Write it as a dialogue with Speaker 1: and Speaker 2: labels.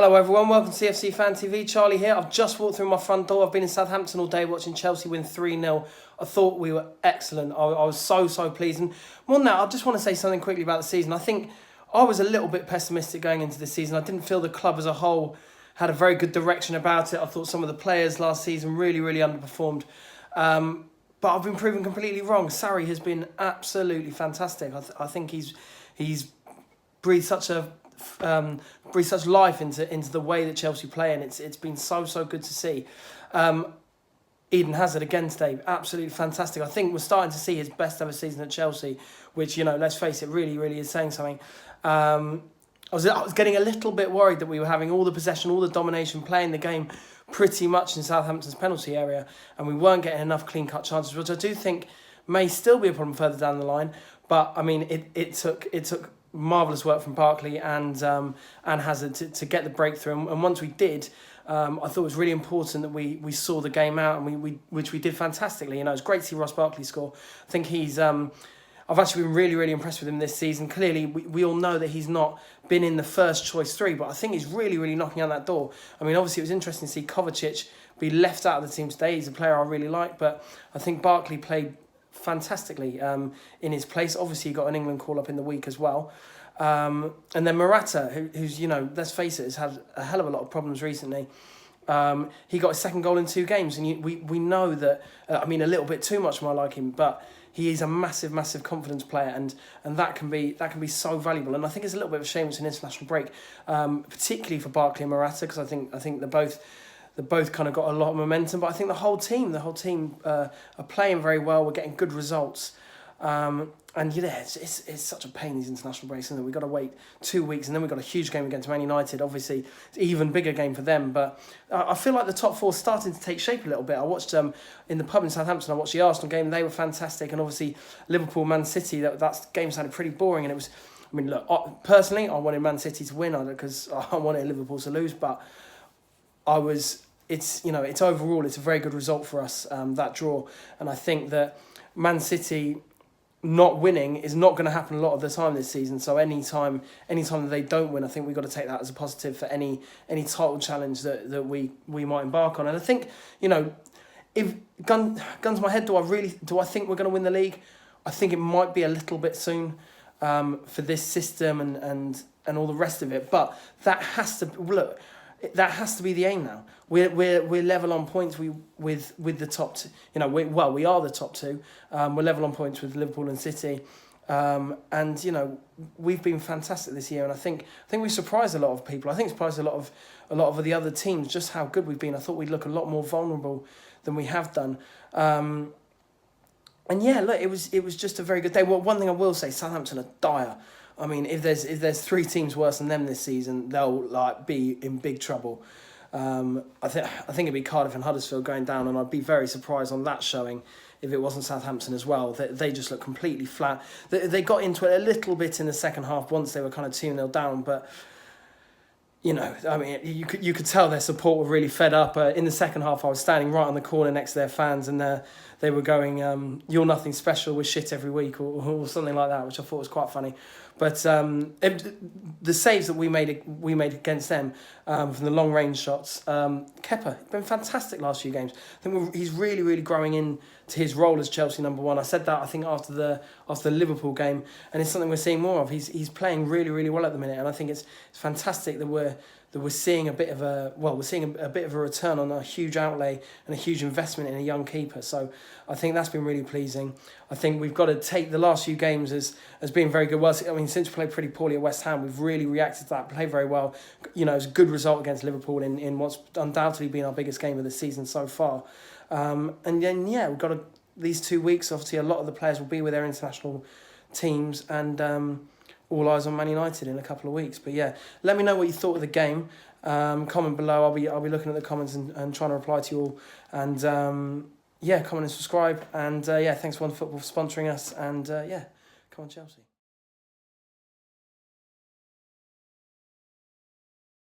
Speaker 1: Hello everyone, welcome to CFC Fan TV. Charlie here. I've just walked through my front door. I've been in Southampton all day watching Chelsea win 3-0. I thought we were excellent. I was so pleased. And more than that, I just want to say something quickly about the season. I think I was a little bit pessimistic going into the season. I didn't feel the club as a whole had a very good direction about it. I thought some of the players last season really underperformed. But I've been proven completely wrong. Sarri has been absolutely fantastic. I think he's breathed such life into the way that Chelsea play, and it's been so good to see. Eden Hazard again today, absolutely fantastic. I think we're starting to see his best ever season at Chelsea, which, you know, let's face it, really is saying something. I was getting a little bit worried that we were having all the possession, all the domination, playing the game pretty much in Southampton's penalty area, and we weren't getting enough clean-cut chances, which I do think may still be a problem further down the line. But I mean, it took marvellous work from Barkley and Hazard to get the breakthrough, and once we did, I thought it was really important that we saw the game out, and which we did fantastically. You know, it's great to see Ross Barkley score. I think he's I've actually been really impressed with him this season. Clearly, we all know that he's not been in the first choice three, but I think he's really knocking on that door. I mean, obviously it was interesting to see Kovacic be left out of the team today. He's a player I really like, but I think Barkley played fantastically in his place. Obviously, he got an England call-up in the week as well. And then Morata, who's, you know, let's face it, has had a hell of a lot of problems recently. He got his second goal in 2 games, and we know that, I mean, a little bit too much might like him, but he is a massive confidence player, and that can be so valuable. And I think it's a little bit of a shame it's an international break, particularly for Barkley and Morata, because I think they both kind of got a lot of momentum. But I think the whole team are playing very well. We're getting good results. And yeah, it's such a pain, these international breaks, isn't it? We've got to wait 2 weeks, and then we've got a huge game against Man United. Obviously, it's an even bigger game for them. But I feel like the top 4 is starting to take shape a little bit. I watched in the pub in Southampton, I watched the Arsenal game. They were fantastic. And obviously, Liverpool, Man City, that game sounded pretty boring. And it was, I mean, look, personally, I wanted Man City to win because I wanted Liverpool to lose. But it's overall, it's a very good result for us, that draw. And I think that Man City not winning is not going to happen a lot of the time this season. So any time that they don't win, I think we've got to take that as a positive for any title challenge that we might embark on. And I think, you know, if guns to my head, do I think we're going to win the league? I think it might be a little bit soon for this system and all the rest of it. But that has to be the aim now. We're level on points with the top two. You know, we are the top 2. We're level on points with Liverpool and City, and you know, we've been fantastic this year. And I think we surprised a lot of people. I think surprised a lot of the other teams just how good we've been. I thought we'd look a lot more vulnerable than we have done. And yeah, look, it was just a very good day. Well, one thing I will say, Southampton are dire. I mean, if there's 3 teams worse than them this season, they'll be in big trouble. I think it'd be Cardiff and Huddersfield going down, and I'd be very surprised on that showing if it wasn't Southampton as well. They just look completely flat. They got into it a little bit in the second half once they were kind of 2-0 down, but you know, I mean, you could tell their support were really fed up. In the second half, I was standing right on the corner next to their fans, and they were going, "You're nothing special, we're shit every week," or something like that, which I thought was quite funny. But the saves that we made against them from the long range shots, Kepa been fantastic last few games. I think he's really growing into his role as Chelsea number 1. I said that I think after the Liverpool game, and it's something we're seeing more of. He's playing really well at the minute, and I think it's fantastic that we're seeing a bit of a return on a huge outlay and a huge investment in a young keeper. So I think that's been really pleasing. I think we've got to take the last few games as being very good. Well, I mean, since we played pretty poorly at West Ham, we've really reacted to that, played very well. You know, it was a good result against Liverpool in what's undoubtedly been our biggest game of the season so far. And then, yeah, we've got these 2 weeks, obviously a lot of the players will be with their international teams, and all eyes on Man United in a couple of weeks. But yeah, let me know what you thought of the game. Comment below. I'll be looking at the comments and trying to reply to you all. And yeah, comment and subscribe. And yeah, thanks to One Football for sponsoring us. And yeah, come on Chelsea.